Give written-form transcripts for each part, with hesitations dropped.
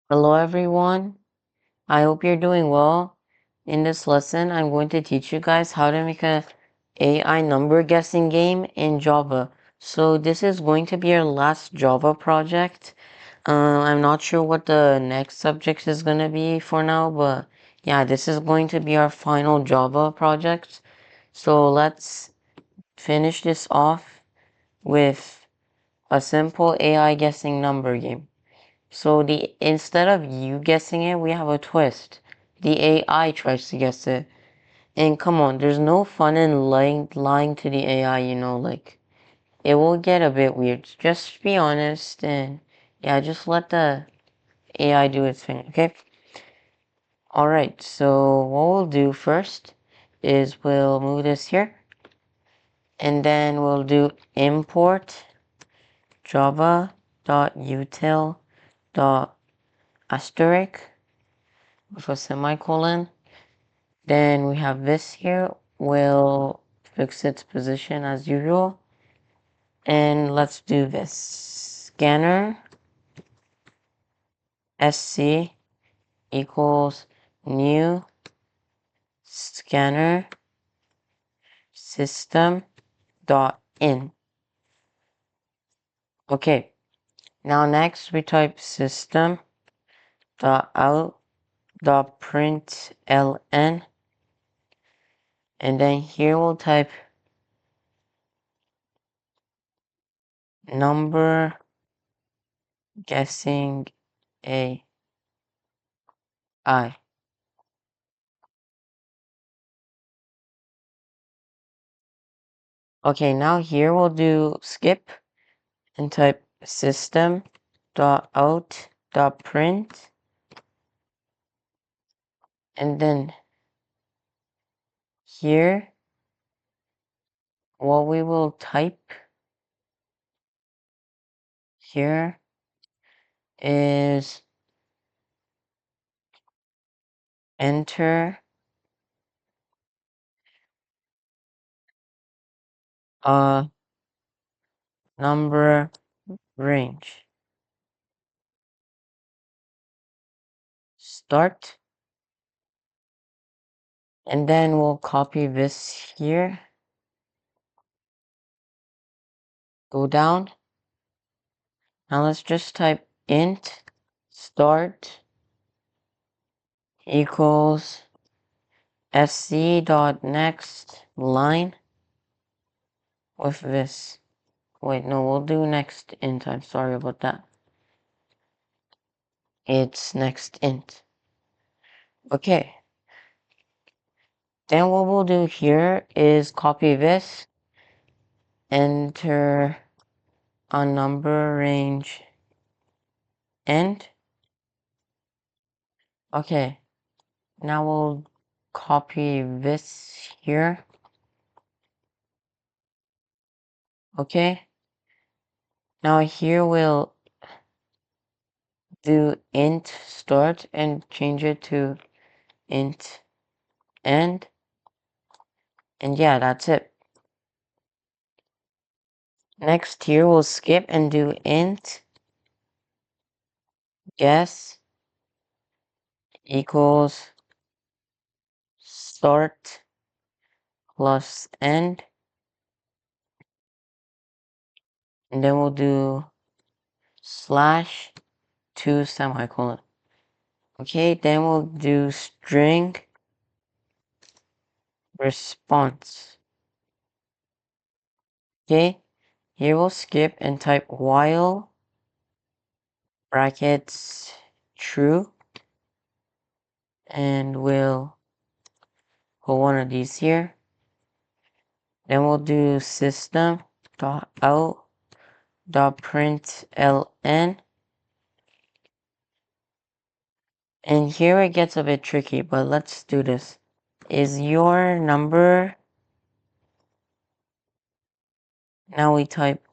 Hello everyone, I hope you're doing well. In this lesson, I'm going to teach you guys how to make a AI number guessing game in Java. So this is going to be our last Java project. I'm not sure what the next subject is going to be for now, but yeah, this is going to be our final Java project. So let's finish this off with a simple AI guessing number game. So instead of you guessing it, we have a twist. The AI tries to guess it. And come on, there's no fun in lying to the AI, like it will get a bit weird. Just be honest and yeah, just let the AI do its thing, okay? Alright, so what we'll do first is we'll move this here and then we'll do import java.util.asterisk with a semicolon. Then we have this here. We'll fix its position as usual. And let's do this. Scanner sc equals new scanner system dot in. Okay. Now next we type system dot out dot println, and then here we'll type number guessing AI. Okay, now here we'll do skip and type system dot out dot print, and then here what we will type here is enter a number range. Start, and then we'll copy this here, go down. Now let's just type int start equals sc.next line with this. Wait, no, we'll do next int. I'm sorry about that. It's next int. Okay. Then what we'll do here is copy this, enter a number range end. Okay. Now we'll copy this here. Okay. Now here we'll do int start and change it to int end. And yeah, that's it. Next here we'll skip and do int guess equals start plus end. And then we'll do slash 2 semicolon. Okay, then we'll do string response. Okay, here we'll skip and type while brackets true, and we'll put one of these here. Then we'll do system dot out dot println, and here it gets a bit tricky, but let's do this. Is your number, now we type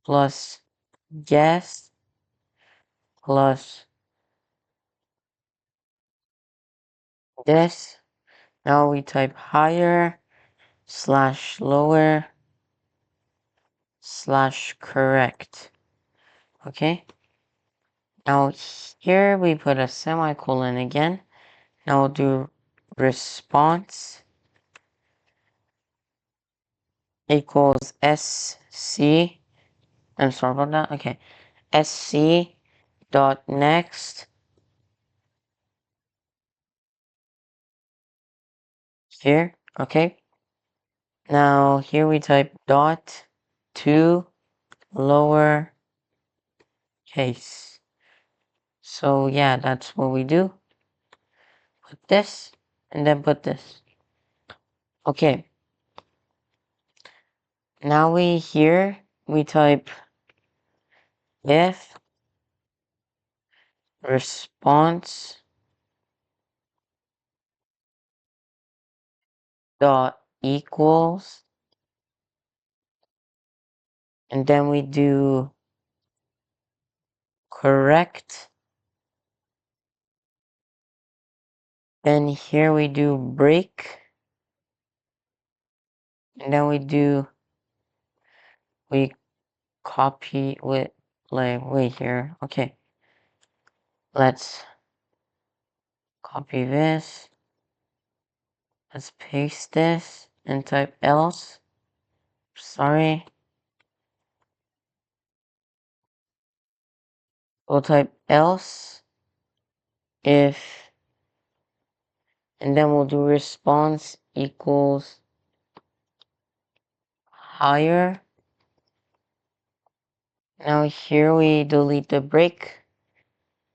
plus guess plus this. Now we type higher slash lower slash correct. Okay. Now here we put a semicolon again. Now we'll do response equals SC. I'm sorry about that. Okay. SC dot next here. Okay. Now here we type dot to lower case. So yeah, that's what we do. Put this and then put this. Okay. Now we type if response dot equals, and then we do correct. Then here we do break, and then we copy with like wait here. Okay, let's copy this. Let's paste this and type else. Sorry. We'll type else if, and then we'll do response equals higher. Now here we delete the break,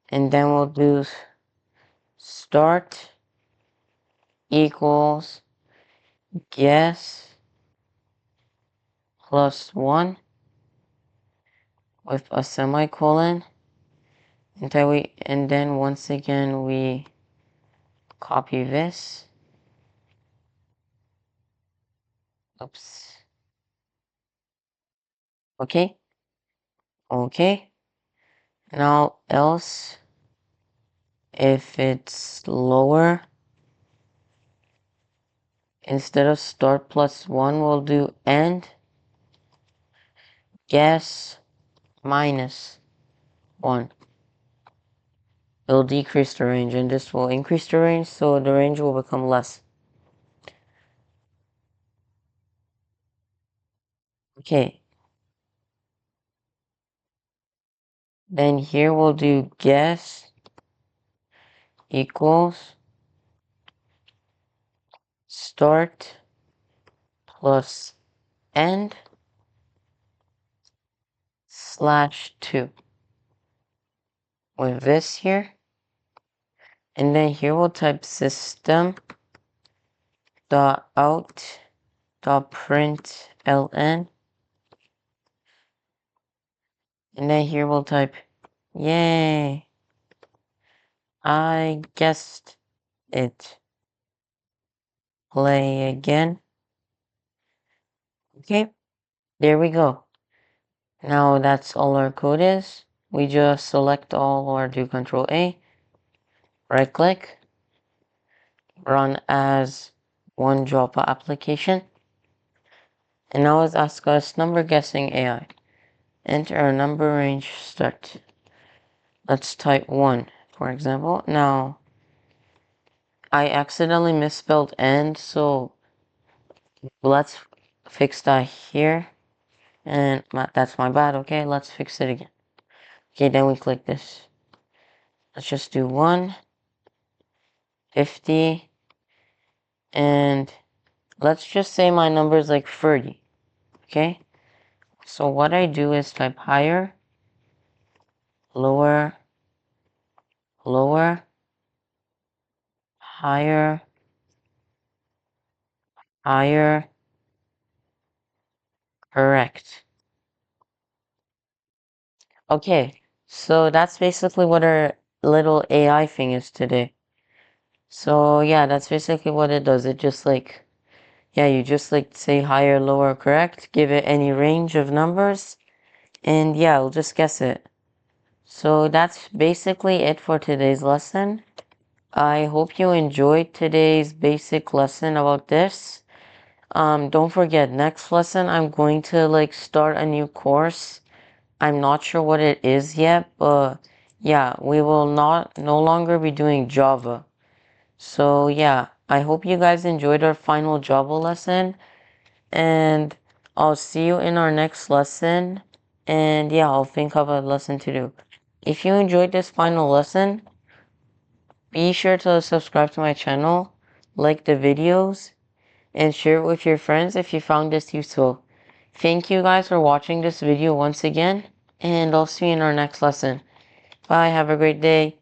and then we'll do start equals guess plus 1 with a semicolon, and then once again we copy this. Oops. Okay. Now else if it's lower, instead of start plus 1, we'll do end guess minus 1. It'll decrease the range, and this will increase the range, so the range will become less. Okay. Then here we'll do guess equals start plus end slash 2 with this here. And then here we'll type system dot out dot println. And then here we'll type yay, I guessed it. Play again. Okay, there we go. Now that's all our code is. We just select all or do Control A, right click, run as one Java application. And now let's ask us number guessing AI. Enter a number range start. Let's type 1, for example. Now, I accidentally misspelled end, so let's fix that here. And that's my bad, okay? Let's fix it again. Okay, then we click this. Let's just do 150, and let's just say my number is like 30, okay? So what I do is type higher, lower, lower, higher, higher, correct. Okay, so that's basically what our little AI thing is today. So yeah, that's basically what it does. It just like, yeah, you just like say higher, lower, correct, give it any range of numbers, and yeah, it'll just guess it. So that's basically it for today's lesson. I hope you enjoyed today's basic lesson about this. Don't forget, next lesson I'm going to like start a new course. I'm not sure what it is yet, but yeah, we will no longer be doing Java. So yeah, I hope you guys enjoyed our final Java lesson, and I'll see you in our next lesson. And yeah, I'll think of a lesson to do. If you enjoyed this final lesson, be sure to subscribe to my channel, like the videos, and share it with your friends if you found this useful. Thank you guys for watching this video once again, and I'll see you in our next lesson. Bye, have a great day.